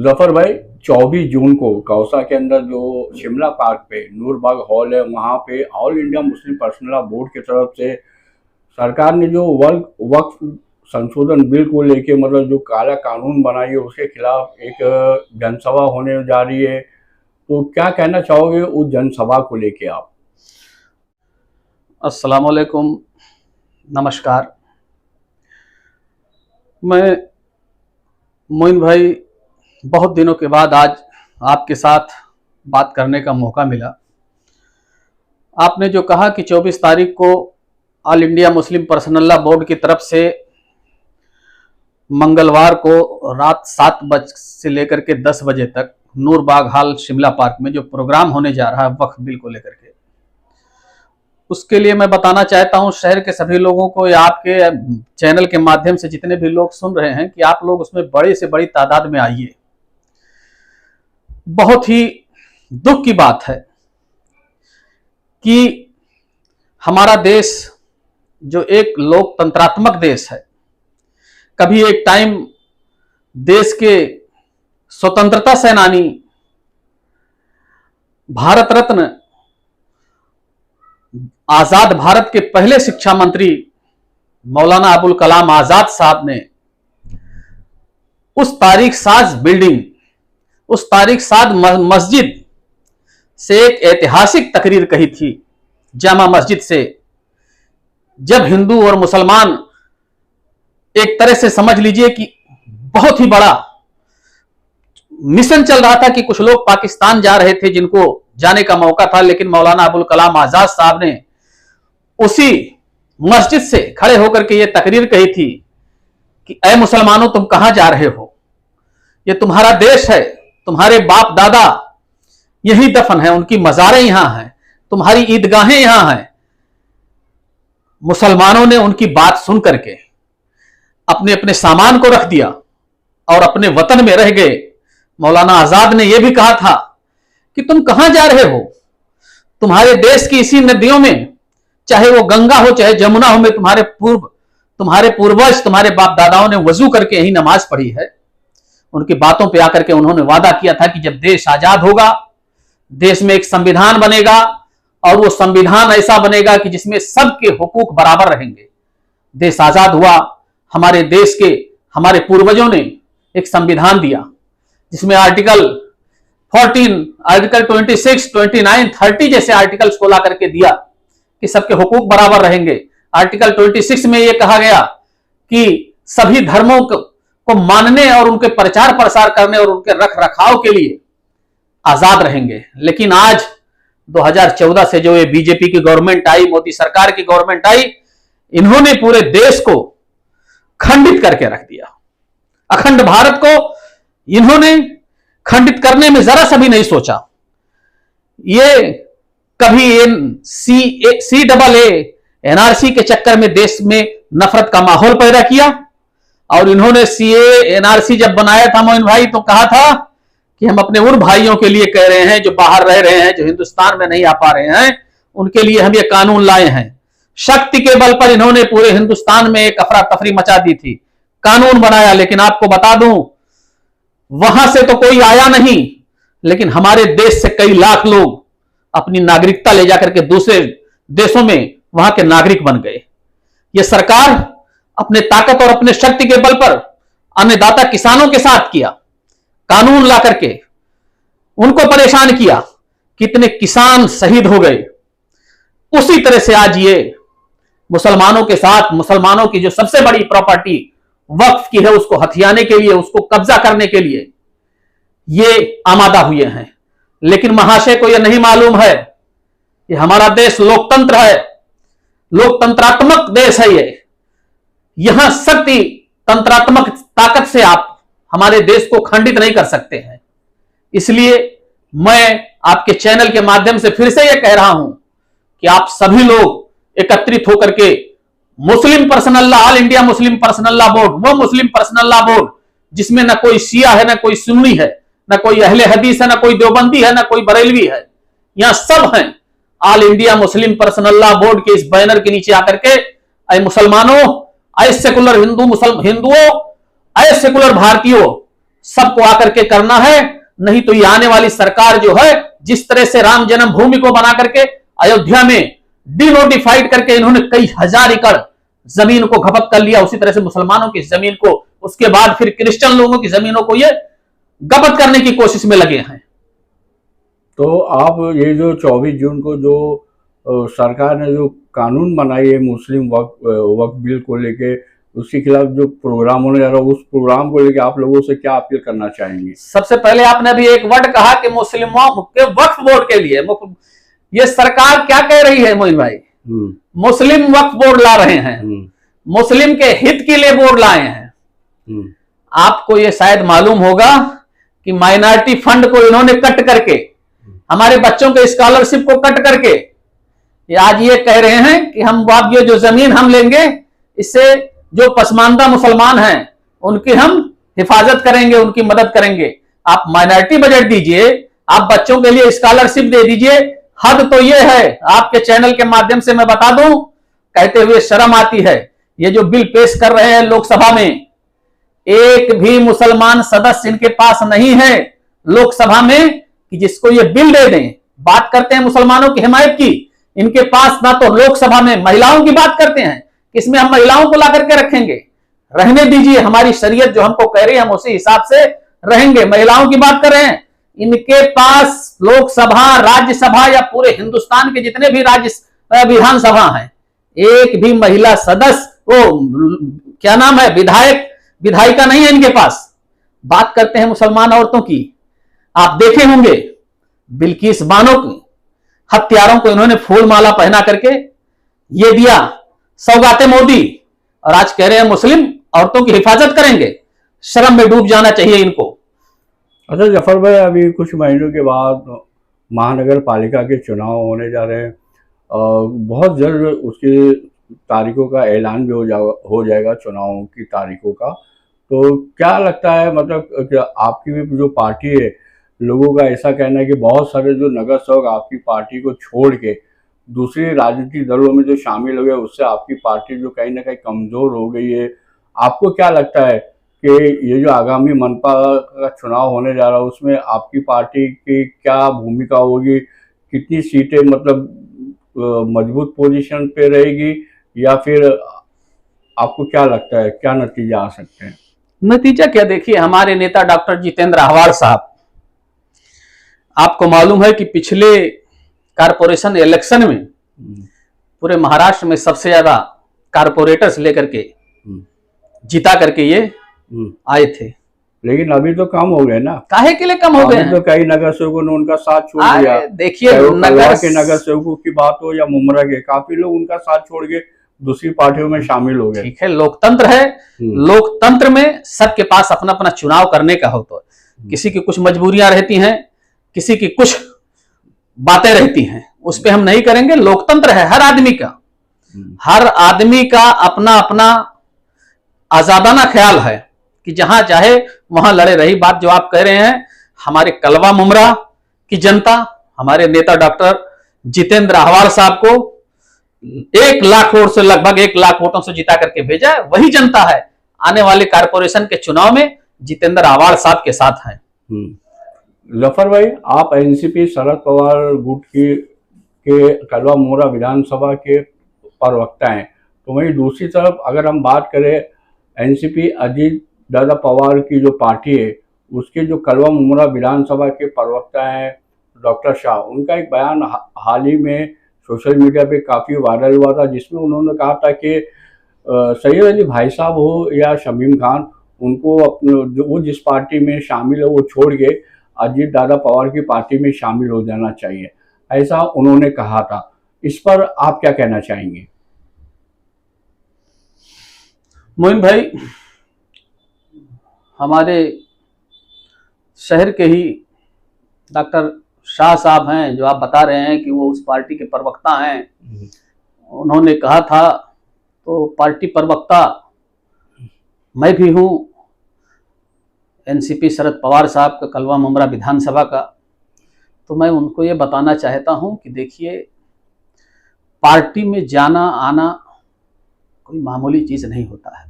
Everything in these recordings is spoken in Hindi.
जफर भाई, 24 जून को कौसा के अंदर जो शिमला पार्क पे नूरबाग हॉल है, वहाँ पे all India Muslim personal law board की तरफ से सरकार ने जो वक्फ संशोधन बिल को लेके मतलब जो काला कानून बनाई है उसके खिलाफ एक जनसभा होने जा रही है। तो क्या कहना चाहोगे उस जनसभा को लेके आप? अस्सलाम वालेकुम, नमस्कार। मैं मोइन भाई बहुत दिनों के बाद आज आपके साथ बात करने का मौका मिला। आपने जो कहा कि 24 तारीख को all India Muslim personal law board की तरफ से मंगलवार को रात 7 बजे से लेकर के 10 बजे तक नूरबाग हॉल शिमला पार्क में जो प्रोग्राम होने जा रहा है वक्फ बिल को लेकर के, उसके लिए मैं बताना चाहता हूं शहर के सभी लोगों को या आपके चैनल के माध्यम से जितने भी लोग सुन रहे हैं कि आप लोग उसमें बड़ी से बड़ी तादाद में आइए। बहुत ही दुख की बात है कि हमारा देश जो एक लोकतंत्रात्मक देश है, कभी एक टाइम देश के स्वतंत्रता सेनानी भारत रत्न आजाद भारत के पहले शिक्षा मंत्री मौलाना अबुल कलाम आजाद साहब ने उस तारीख साज बिल्डिंग, उस तारीख साज मस्जिद से एक ऐतिहासिक तकरीर कही थी, जामा मस्जिद से, जब हिंदू और मुसलमान एक तरह से समझ लीजिए कि बहुत ही बड़ा मिशन चल रहा था कि कुछ लोग पाकिस्तान जा रहे थे जिनको जाने का मौका था, लेकिन मौलाना अबुल कलाम आजाद साहब ने उसी मस्जिद से खड़े होकर के ये तकरीर कही थी कि ऐ मुसलमानों, तुम कहां जा रहे हो? ये तुम्हारा देश है, तुम्हारे बाप दादा यही दफन है, उनकी मज़ारें यहां हैं, तुम्हारी ईदगाहें यहां हैं। मुसलमानों ने उनकी बात सुन करके अपने अपने सामान को रख दिया और अपने वतन में रह गए। मौलाना आजाद ने यह भी कहा था कि तुम कहां जा रहे हो? तुम्हारे देश की इसी नदियों में, चाहे वो गंगा हो चाहे जमुना हो, में तुम्हारे पूर्वज, तुम्हारे बाप दादाओं ने वजू करके यही नमाज पढ़ी है। उनकी बातों पे आकर के उन्होंने वादा किया था कि जब देश आजाद होगा, देश में एक संविधान बनेगा और वो संविधान ऐसा बनेगा कि जिसमें सबके हुकूक बराबर रहेंगे। देश आजाद हुआ, हमारे देश के हमारे पूर्वजों ने एक संविधान दिया जिसमें आर्टिकल 14, आर्टिकल 26, 29, 30 जैसे आर्टिकल्स को ला करके दिया कि सबके हुकूक बराबर रहेंगे। आर्टिकल 26 में यह कहा गया कि सभी धर्मों को मानने और उनके प्रचार प्रसार करने और उनके रख रखाव के लिए आजाद रहेंगे। लेकिन आज 2014 से जो ये बीजेपी की गवर्नमेंट आई, मोदी सरकार की गवर्नमेंट आई, इन्होंने पूरे देश को खंडित करके रख दिया। अखंड भारत को इन्होंने खंडित करने में जरा सा भी नहीं सोचा। ये कभी CAA NRC के चक्कर में देश में नफरत का माहौल पैदा किया, और इन्होंने CAA NRC जब बनाया था मोइन भाई, तो कहा था कि हम अपने उन भाइयों के लिए कह रहे हैं जो बाहर रह रहे हैं, जो हिंदुस्तान में नहीं आ पा रहे हैं, उनके लिए हम ये कानून लाए हैं। शक्ति के बल पर इन्होंने पूरे हिंदुस्तान में एक अफरा तफरी मचा दी थी, कानून बनाया। लेकिन आपको बता दूं, वहां से तो कोई आया नहीं, लेकिन हमारे देश से कई लाख लोग अपनी नागरिकता ले जाकर के दूसरे देशों में वहां के नागरिक बन गए। यह सरकार अपने ताकत और अपने शक्ति के बल पर अन्नदाता किसानों के साथ किया, कानून ला करके उनको परेशान किया, कितने किसान शहीद हो गए। उसी तरह से आज ये मुसलमानों के साथ, मुसलमानों की जो सबसे बड़ी प्रॉपर्टी वक्फ की है, उसको हथियाने के लिए, उसको कब्जा करने के लिए ये आमादा हुए हैं। लेकिन महाशय को यह नहीं मालूम है कि हमारा देश लोकतंत्र है, लोकतंत्रात्मक देश है। ये यहां शक्ति तंत्रात्मक ताकत से आप हमारे देश को खंडित नहीं कर सकते हैं। इसलिए मैं आपके चैनल के माध्यम से फिर से यह कह रहा हूं कि आप सभी लोग एकत्रित होकर के Muslim personal law, all India Muslim personal law board, वो मुस्लिम पर्सनल लॉ बोर्ड जिसमें ना कोई शिया है, ना कोई सुन्नी है, ना कोई अहले हदीस है, ना कोई देवबंदी है, ना कोई बरेलवी है, यहां सब हैं। All India Muslim personal law board के इस बैनर के नीचे आकर के, ऐ मुसलमानों, ऐ सेकुलर हिंदुओं, ऐ सेकुलर भारतीयों, सबको आकर के करना है, नहीं तो ये आने वाली सरकार जो है, जिस तरह से राम जन्मभूमि को बना करके अयोध्या में डिनोटिफाइड करके इन्होंने कई हजार एकड़ जमीन को खपत कर लिया, उसी तरह से मुसलमानों की जमीन को, उसके बाद फिर क्रिश्चियन लोगों की जमीनों को ये गपत करने की कोशिश में लगे हैं। तो आप ये जो 24 जून को जो सरकार ने जो कानून बनाई है मुस्लिम वक्फ बिल को लेके, उसके खिलाफ जो प्रोग्राम होने जा रहा है, उस प्रोग्राम को लेके आप लोगों से क्या अपील करना चाहेंगे? सबसे पहले आपने अभी एक वर्ड कहा कि मुस्लिमों के वक्फ बोर्ड के लिए, ये सरकार क्या कह रही है मोइन भाई? मुस्लिम वक्फ बोर्ड ला रहे हैं, मुस्लिम के हित के लिए बोर्ड लाए हैं। आपको ये शायद मालूम होगा कि माइनॉरिटी फंड को इन्होंने कट करके, हमारे बच्चों के स्कॉलरशिप को कट करके आज ये कह रहे हैं कि हम ये जो जमीन हम लेंगे, इससे जो पसमानदा मुसलमान हैं उनकी हम हिफाजत करेंगे, उनकी मदद करेंगे। आप माइनॉरिटी बजट दीजिए, आप बच्चों के लिए स्कॉलरशिप दे दीजिए। हद तो ये है, आपके चैनल के माध्यम से मैं बता दूं, कहते हुए शर्म आती है, ये जो बिल पेश कर रहे हैं लोकसभा में, एक भी मुसलमान सदस्य इनके पास नहीं है लोकसभा में कि जिसको ये बिल दे दें। बात करते हैं मुसलमानों की हिमायत की, इनके पास ना तो लोकसभा में महिलाओं की बात करते हैं, इसमें हम महिलाओं को ला करके रखेंगे, रहने दीजिए, हमारी शरीयत जो हमको कह रही है हम उसी हिसाब से रहेंगे। महिलाओं की बात कर रहे हैं, इनके पास लोकसभा, राज्यसभा या पूरे हिंदुस्तान के जितने भी राज्य विधानसभा हैं, एक भी महिला सदस्य, वो क्या नाम है, विधायक विधायिका नहीं है इनके पास। बात करते हैं मुसलमान औरतों की, आप देखे होंगे बिल्किस बानो की हत्यारों को इन्होंने फूल माला पहना करके ये दिया, सौगाते मोदी, और आज कह रहे हैं मुस्लिम औरतों की हिफाजत करेंगे। शर्म में डूब जाना चाहिए इनको। अच्छा जफर भाई, अभी कुछ महीनों के बाद महानगर पालिका के चुनाव होने जा रहे हैं, बहुत जल्द उसकी तारीखों का ऐलान भी हो जाएगा, चुनावों की तारीखों का। तो क्या लगता है, मतलब आपकी भी जो पार्टी है, लोगों का ऐसा कहना है कि बहुत सारे जो नगर सेवक आपकी पार्टी को छोड़ के दूसरे राजनीतिक दलों में जो शामिल हो गए, उससे आपकी पार्टी जो कहीं ना कहीं कमजोर हो गई है। आपको क्या लगता है कि ये जो आगामी मनपा का चुनाव होने जा रहा है, उसमें आपकी पार्टी की क्या भूमिका होगी? कितनी सीटें मतलब मजबूत पोजीशन पे रहेगी, या फिर आपको क्या लगता है क्या नतीजा आ सकते हैं? नतीजा क्या, देखिए हमारे नेता डॉक्टर जितेंद्र अहवाल साहब, आपको मालूम है कि पिछले कारपोरेशन इलेक्शन में पूरे महाराष्ट्र में सबसे ज्यादा कारपोरेटर्स लेकर के जीता करके ये आए थे। लेकिन अभी तो कम हो गए ना। काहे के लिए कम हो गए हैं? तो कई नगर सेवकों ने उनका साथ छोड़ दिया। देखिए नगर सेवकों की बात हो या मुमरा के, काफी लोग उनका साथ छोड़ के दूसरी पार्टियों में शामिल हो गए। ठीक है, लोकतंत्र है, लोकतंत्र में सबके पास अपना अपना चुनाव करने का होता है। किसी की कुछ मजबूरियां रहती हैं, किसी की कुछ बातें रहती हैं, उस पर हम नहीं करेंगे। लोकतंत्र है हर आदमी का, हर आदमी का अपना अपना आजादाना ख्याल है कि जहां चाहे वहां लड़े। रही बात जो आप कह रहे हैं, हमारे कलवा मुमरा की जनता हमारे नेता डॉक्टर जितेंद्र अहवाल साहब को 1 लाख वोट से, लगभग 1 लाख वोटों से जिता करके भेजा है, वही जनता है आने वाले कारपोरेशन के चुनाव में जितेंद्र अहवाल साहब के साथ है। जफर भाई, आप एनसीपी शरद पवार गुट के कलवा मुमरा विधानसभा के प्रवक्ता हैं, तो वहीं दूसरी तरफ अगर हम बात करें एनसीपी अजीत दादा पवार की जो पार्टी है, उसके जो कलवा मुमरा विधानसभा के प्रवक्ता हैं डॉक्टर शाह, उनका एक बयान हाल ही में सोशल मीडिया पे काफ़ी वायरल हुआ था, जिसमें उन्होंने कहा था कि सैयद अली भाई साहब हो या शमीम खान, उनको अपने वो जिस पार्टी में शामिल है वो छोड़ के अजीत दादा पवार की पार्टी में शामिल हो जाना चाहिए, ऐसा उन्होंने कहा था। इस पर आप क्या कहना चाहेंगे? मोइन भाई, हमारे शहर के ही डॉक्टर शाह साहब हैं, जो आप बता रहे हैं कि वो उस पार्टी के प्रवक्ता हैं, उन्होंने कहा था, तो पार्टी प्रवक्ता मैं भी हूँ एनसीपी शरद पवार साहब का कलवा मुमरा विधानसभा का, तो मैं उनको ये बताना चाहता हूँ कि देखिए, पार्टी में जाना आना कोई मामूली चीज़ नहीं होता है।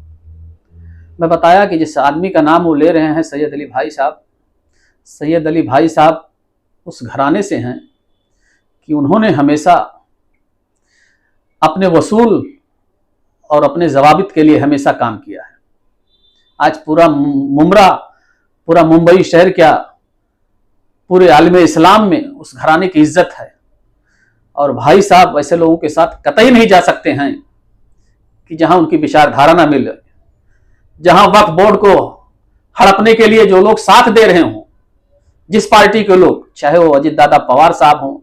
मैं बताया कि जिस आदमी का नाम वो ले रहे हैं सैयद अली भाई साहब, सैयद अली भाई साहब उस घराने से हैं कि उन्होंने हमेशा अपने वसूल और अपने जवाबित के लिए हमेशा काम किया है। आज पूरा मुंबई शहर क्या, पूरे आलम इस्लाम में उस घराने की इज्जत है। और भाई साहब ऐसे लोगों के साथ कतई नहीं जा सकते हैं कि जहां उनकी विचारधारा ना मिले, जहां वक्फ बोर्ड को हड़पने के लिए जो लोग साथ दे रहे हों, जिस पार्टी के लोग, चाहे वो अजित दादा पवार साहब हों,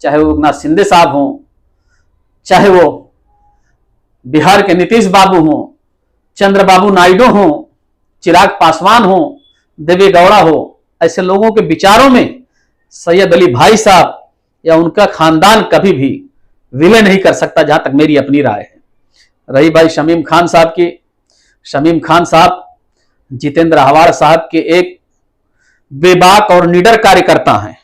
चाहे वो एकनाथ शिंदे साहब हों, चाहे वो बिहार के नीतीश बाबू हों, चंद्रबाबू नायडू हों, चिराग पासवान हों, देवे गौड़ा हो, ऐसे लोगों के विचारों में सैयद अली भाई साहब या उनका खानदान कभी भी विलय नहीं कर सकता, जहां तक मेरी अपनी राय है। रही भाई शमीम खान साहब की, शमीम खान साहब जितेंद्र आह्वान साहब के एक बेबाक और निडर कार्यकर्ता हैं।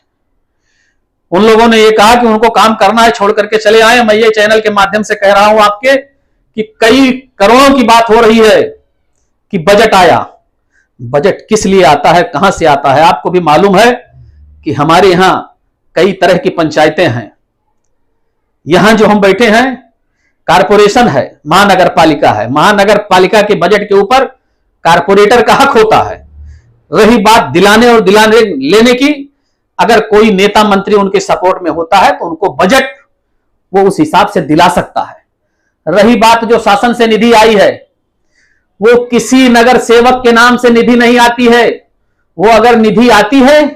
उन लोगों ने ये कहा कि उनको काम करना है, छोड़ करके चले आए। मैं ये चैनल के माध्यम से कह रहा हूं आपके कि कई करोड़ों की बात हो रही है कि बजट आया। बजट किस लिए आता है, कहां से आता है? आपको भी मालूम है कि हमारे यहां कई तरह की पंचायतें हैं। यहां जो हम बैठे हैं कारपोरेशन है, महानगर पालिका है। महानगर पालिका के बजट के ऊपर कारपोरेटर का हक होता है। रही बात दिलाने और दिलाने लेने की, अगर कोई नेता मंत्री उनके सपोर्ट में होता है तो उनको बजट वो उस हिसाब से दिला सकता है। रही बात जो शासन से निधि आई है, वो किसी नगर सेवक के नाम से निधि नहीं आती है। वो अगर निधि आती है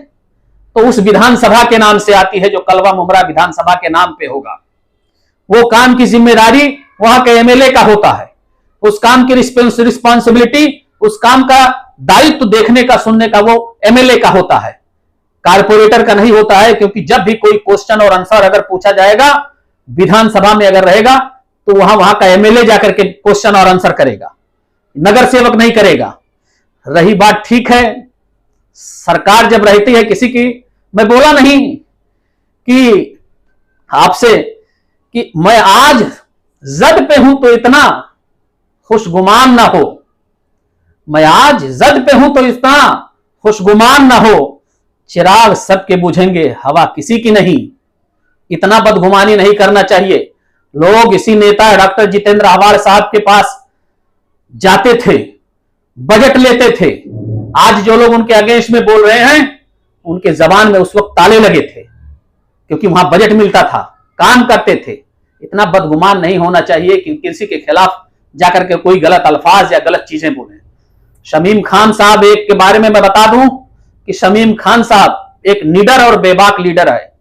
तो उस विधानसभा के नाम से आती है, जो कलवा मुमरा विधानसभा के नाम पे होगा। वो काम की जिम्मेदारी वहां के एमएलए का होता है। उस काम की रिस्पॉन्सिबिलिटी, उस काम का दायित्व देखने का, सुनने का वो एमएलए का होता है, कारपोरेटर का नहीं होता है। क्योंकि जब भी कोई क्वेश्चन और आंसर अगर पूछा जाएगा विधानसभा में अगर रहेगा तो वहां का एमएलए जाकर के क्वेश्चन और आंसर करेगा, नगर सेवक नहीं करेगा। रही बात, ठीक है, सरकार जब रहती है किसी की, मैं बोला नहीं कि आपसे कि मैं आज जद पे हूं तो इतना खुशगुमान ना हो, मैं आज जद पे हूं तो इतना खुशगुमान ना हो, चिराग सबके बुझेंगे हवा किसी की नहीं। इतना बदगुमानी नहीं करना चाहिए। लोग इसी नेता डॉक्टर जितेंद्र आह्वान साहब के पास जाते थे, बजट लेते थे। आज जो लोग उनके अगेंस्ट में बोल रहे हैं, उनके जबान में उस वक्त ताले लगे थे, क्योंकि वहां बजट मिलता था, काम करते थे। इतना बदगुमान नहीं होना चाहिए कि किसी के खिलाफ जाकर के कोई गलत अल्फाज या गलत चीजें बोले। शमीम खान साहब एक के बारे में मैं बता दूं कि शमीम खान साहब एक निडर और बेबाक लीडर है।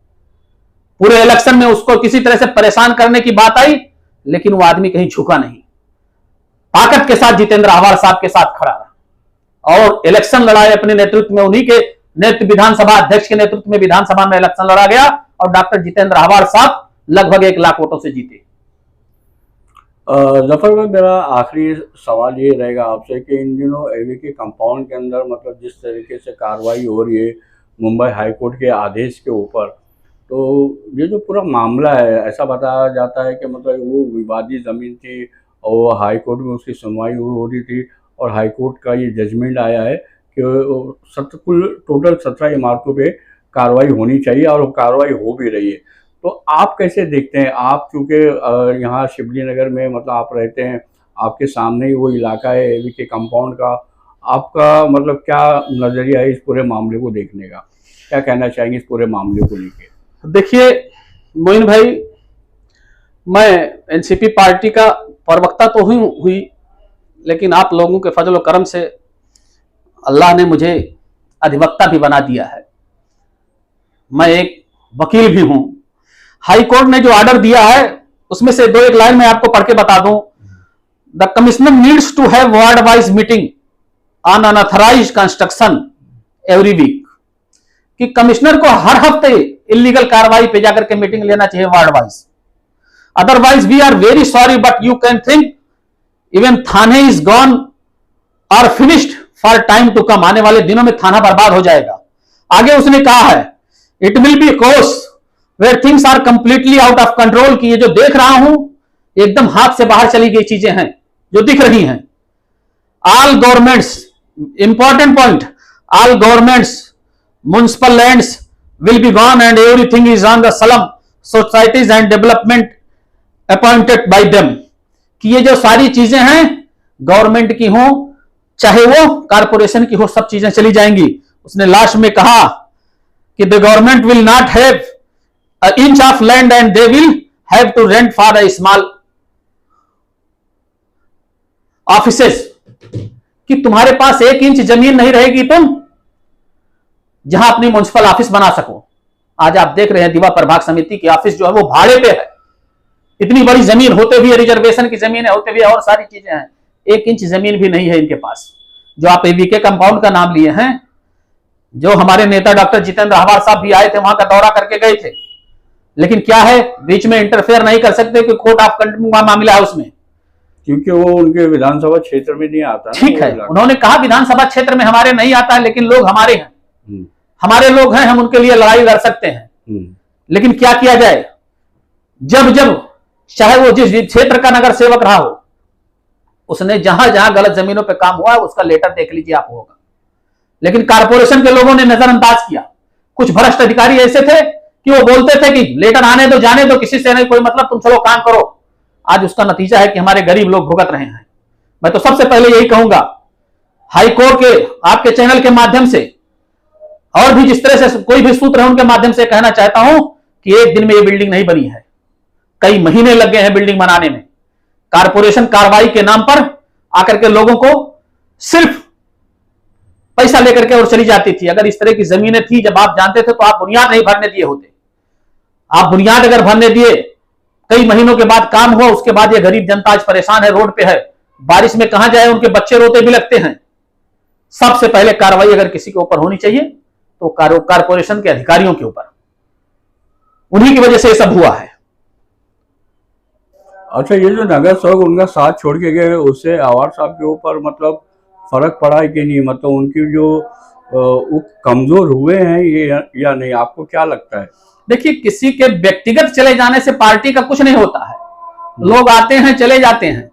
पूरे इलेक्शन में उसको किसी तरह से परेशान करने की बात आई, लेकिन वो आदमी कहीं झुका नहीं, ताकत के साथ जितेंद्र आह्वान साहब के साथ खड़ा रहा और इलेक्शन लड़ाए अपने नेतृत्व में। उन्हीं के नेतृत्व, विधानसभा अध्यक्ष के नेतृत्व में विधानसभा में इलेक्शन लड़ा गया और डॉक्टर जितेंद्र आह्वान साहब लगभग 1 लाख वोटों से जीते। जफर भाई, मेरा आखिरी सवाल ये रहेगा आपसे कि इन दिनों एवीके कंपाउंड के अंदर मतलब जिस तरीके से कार्रवाई हो रही है मुंबई हाई कोर्ट के आदेश के ऊपर, तो ये जो पूरा मामला है, ऐसा बताया जाता है कि मतलब वो विवादित ज़मीन थी और हाई कोर्ट में उसकी सुनवाई हो रही थी और हाई कोर्ट का ये जजमेंट आया है कि कुल टोटल 17 इमारतों पे कार्रवाई होनी चाहिए और कार्रवाई हो भी रही है। तो आप कैसे देखते हैं? आप चूँकि यहाँ शिवली नगर में मतलब आप रहते हैं, आपके सामने ही वो इलाका है एवीके कंपाउंड का, आपका मतलब क्या नज़रिया है इस पूरे मामले को देखने का? क्या कहना चाहेंगे इस पूरे मामले को लेकर? देखिए मोइन भाई, मैं एनसीपी पार्टी का प्रवक्ता तो हुई, लेकिन आप लोगों के फजल और करम से अल्लाह ने मुझे अधिवक्ता भी बना दिया है। मैं एक वकील भी हूं। हाई कोर्ट ने जो ऑर्डर दिया है उसमें से 2-1 लाइन मैं आपको पढ़ के बता दूं। The commissioner needs to have ward wise meeting on unauthorised construction every week, कि कमिश्नर को हर हफ्ते इलीगल कार्रवाई पे जाकर के मीटिंग लेना चाहिए ward wise. Otherwise we are very sorry but you can think even then is gone और finished for time to come. आने वाले दिनों में थाना बर्बाद हो जाएगा। आगे उसने कहा है इट विल बी कोर्स where things are completely out of control, कि ये जो देख रहा हूं एकदम हाथ से बाहर चली गई चीजें हैं जो दिख रही हैं। all governments, important point, all governments, municipal lands will be gone and everything is on the slum societies and development appointed by them. कि ये जो सारी चीजें हैं गवर्नमेंट की हो चाहे वो कारपोरेशन की हो, सब चीजें चली जाएंगी। उसने लास्ट में कहा कि the government will not have a inch of land and they will have to rent for a small offices, कि तुम्हारे पास 1 इंच जमीन नहीं रहेगी तुम जहां अपनी म्युनिसिपल ऑफिस बना सको। आज आप देख रहे हैं दीवा प्रभाग समिति की ऑफिस जो है वो भाड़े पे है, इतनी बड़ी जमीन होते हुए, रिजर्वेशन की जमीन है होते हुए और सारी चीजें हैं, 1 इंच जमीन भी नहीं है इनके पास। जो आप एवीके कंपाउंड का नाम लिए हैं, जो हमारे नेता डॉक्टर जितेंद्र अहवार साहब भी आए थे, वहां का दौरा करके गए थे, लेकिन क्या है बीच में इंटरफेयर नहीं कर सकते कि कोर्ट ऑफ कंडक्ट का मामला है उसमें, क्योंकि वो उनके विधानसभा क्षेत्र में नहीं आता। ठीक है, उन्होंने कहा विधानसभा क्षेत्र में हमारे नहीं आता है, लेकिन लोग हमारे हैं, हमारे लोग हैं, हम उनके लिए लड़ाई लड़ सकते हैं। लेकिन क्या किया जाए, जब जब चाहे वो जिस क्षेत्र का नगर सेवक रहा हो, उसने जहां जहां गलत जमीनों पे काम हुआ उसका लेटर देख लीजिए आप होगा, लेकिन कारपोरेशन के लोगों ने नजरअंदाज किया। कुछ भ्रष्ट अधिकारी ऐसे थे कि वो बोलते थे कि लेटर आने दो, जाने दो, किसी से नहीं कोई मतलब, तुम चलो काम करो। आज उसका नतीजा है कि हमारे गरीब लोग भुगत रहे हैं। मैं तो सबसे पहले यही कहूंगा हाई कोर्ट के आपके चैनल के माध्यम से और भी जिस तरह से कोई भी सूत्र है उनके माध्यम से कहना चाहता हूं कि एक दिन में ये बिल्डिंग नहीं बनी है, कई महीने लग गए हैं बिल्डिंग बनाने में। कारपोरेशन कार्रवाई के नाम पर आकर के लोगों को सिर्फ पैसा लेकर के और चली जाती थी। अगर इस तरह की जमीनें थी, जब आप जानते थे तो आप बुनियाद नहीं भरने दिए होते। आप बुनियाद अगर भरने दिए, कई महीनों के बाद काम हुआ, उसके बाद ये गरीब जनता आज परेशान है, रोड पे है, बारिश में कहां जाए, उनके बच्चे रोते भी लगते हैं। सबसे पहले कार्रवाई अगर किसी के ऊपर होनी चाहिए तो कारपोरेशन के अधिकारियों के ऊपर, उन्हीं की वजह से ये सब हुआ है। अच्छा, ये जो नगर सेवक उनका साथ छोड़ के गए, उससे अहवार साहब के ऊपर मतलब फर्क पड़ा है कि नहीं, मतलब उनकी जो वो कमजोर हुए हैं ये या नहीं, आपको क्या लगता है? देखिए, किसी के व्यक्तिगत चले जाने से पार्टी का कुछ नहीं होता है, लोग आते हैं चले जाते हैं,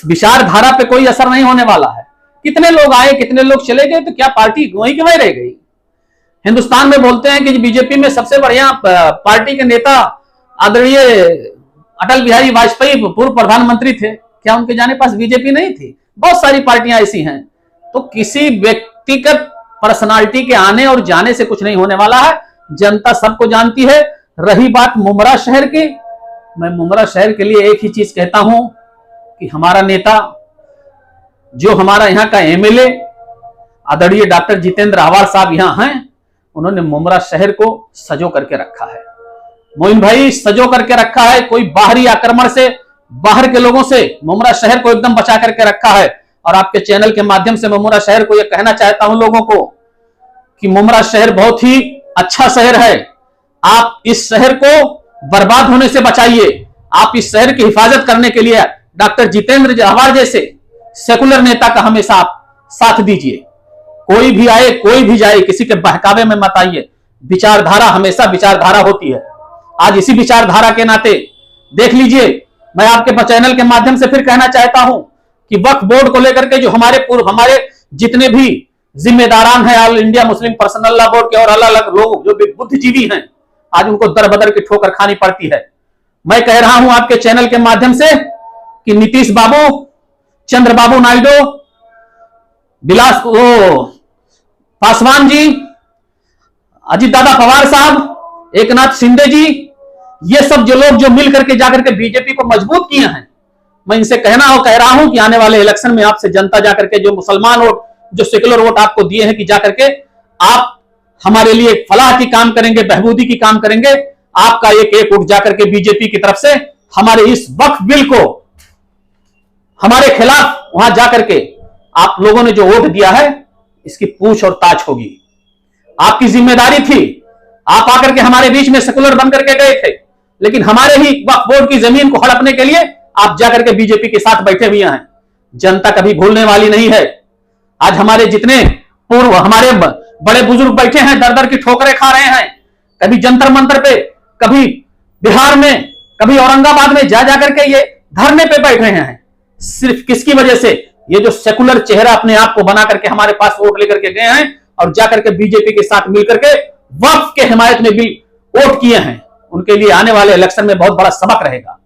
विचारधारा पे कोई असर नहीं होने वाला है। कितने लोग आए कितने लोग चले गए तो क्या पार्टी वहीं की वहीं रह गई। हिंदुस्तान में बोलते हैं कि बीजेपी में सबसे बढ़िया पार्टी के नेता आदरणीय अटल बिहारी वाजपेयी पूर्व प्रधानमंत्री थे, क्या उनके जाने पास बीजेपी नहीं थी? बहुत सारी पार्टियां ऐसी हैं। तो किसी व्यक्तिगत पर्सनालिटी के आने और जाने से कुछ नहीं होने वाला है, जनता सबको जानती है। रही बात मुमरा शहर की, मैं मुमरा शहर के लिए एक ही चीज कहता हूं कि हमारा नेता, जो हमारा यहाँ का एमएलए आदरणीय डॉक्टर जितेंद्र अहवार साहब यहाँ हैं, उन्होंने मुमरा शहर को सजो करके रखा है। मोइन भाई, सजो करके रखा है, कोई बाहरी आक्रमण से, बाहर के लोगों से मुमरा शहर को एकदम बचा करके रखा है। और आपके चैनल के माध्यम से मुमरा शहर को यह कहना चाहता हूं लोगों को कि मुमरा शहर बहुत ही अच्छा शहर है। आप इस शहर को बर्बाद होने से बचाइए। आप इस शहर की हिफाजत करने के लिए डॉक्टर जितेंद्र अहवार जैसे सेकुलर नेता का हमेशा आप साथ दीजिए। कोई भी आए कोई भी जाए, किसी के बहकावे में मत आइए। विचारधारा हमेशा विचारधारा होती है। आज इसी विचारधारा के नाते देख लीजिए, मैं आपके चैनल के माध्यम से फिर कहना चाहता हूं कि वक्फ बोर्ड को लेकर के जो हमारे जितने भी जिम्मेदारान हैं, all India Muslim personal law board के और अलग अलग लोग जो बुद्धिजीवी हैं, आज उनको दर बदर की ठोकर खानी पड़ती है। मैं कह रहा हूं आपके चैनल के माध्यम से कि नीतीश बाबू, चंद्रबाबू नायडू, पासवान जी, अजीत दादा पवार साहब, एकनाथ शिंदे जी, ये सब जो लोग जो मिल करके जाकर के बीजेपी को मजबूत किए हैं, मैं इनसे कह रहा हूं कि आने वाले इलेक्शन में आपसे जनता जाकर के जो मुसलमान वोट, जो सेकुलर वोट आपको दिए हैं, कि जाकर के आप हमारे लिए फलाह की काम करेंगे, बहबूदी की काम करेंगे। आपका एक वोट जाकर के बीजेपी की तरफ से हमारे इस वक्फ बिल को हमारे खिलाफ वहां जाकर के आप लोगों ने जो वोट दिया है, इसकी पूछ और ताछ होगी। आपकी जिम्मेदारी थी, आप आकर के हमारे बीच में सेकुलर बन करके गए थे, लेकिन हमारे ही वक्फ बोर्ड की जमीन को हड़पने के लिए आप जाकर के बीजेपी के साथ बैठे हुए हैं। जनता कभी भूलने वाली नहीं है। आज हमारे जितने पूर्व हमारे बड़े बुजुर्ग बैठे हैं, दर दर की ठोकरें खा रहे हैं, कभी जंतर मंतर पे, कभी बिहार में, कभी औरंगाबाद में जा जाकर के ये धरने पे बैठ रहे हैं। सिर्फ किसकी वजह से? ये जो सेकुलर चेहरा अपने आप को बना करके हमारे पास वोट लेकर के गए हैं और जाकर के बीजेपी के साथ मिलकर के वक्फ के हिमायत में भी वोट किए हैं, उनके लिए आने वाले इलेक्शन में बहुत बड़ा सबक रहेगा।